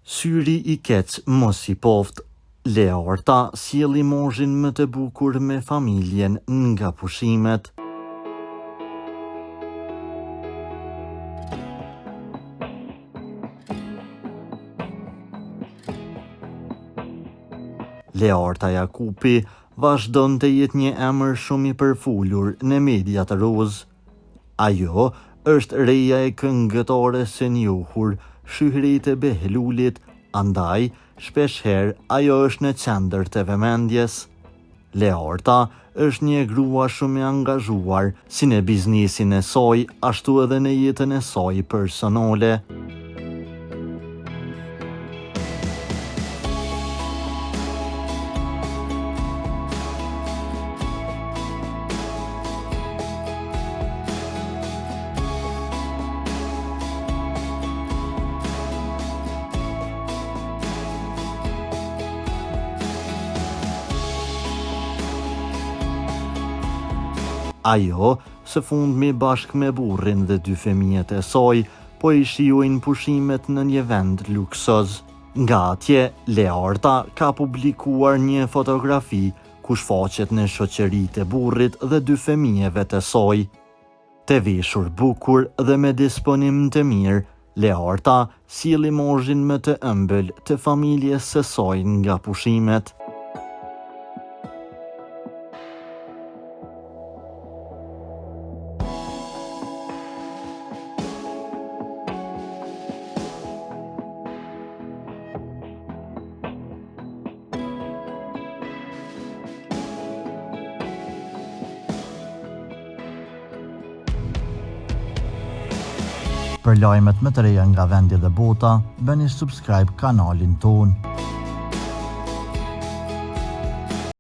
Syri i keq mos i poft. Lea Orta sjell imazhin më të bukur me familjen nga pushimet. Lea Orta Jakupi vazhdon të jetë një emër shumë i përfolur në mediat roz. Ajo është reja e këngëtores së njohur Shyhret e Behlulit, andaj shpeshherë ajo është në qendër të vëmendjes. Lea Orta është një grua shumë e angazhuar si në biznesin e saj, ashtu edhe në jetën e saj personale. Ajo së fundmi bashkë me burrin dhe 2 fëmijët e saj, po i shijojnë pushimet në një vend luksoz. Nga atje, Lea Orta ka publikuar një fotografi ku shfaqet në shoqëritë e burrit dhe 2 fëmijëve të saj. Të veshur bukur dhe me disponim të mirë, Lea Orta sjell imazhin më të ëmbël të familjes së saj nga pushimet. Për lajmet më të reja nga vendi dhe bota, bëni subscribe kanalin ton.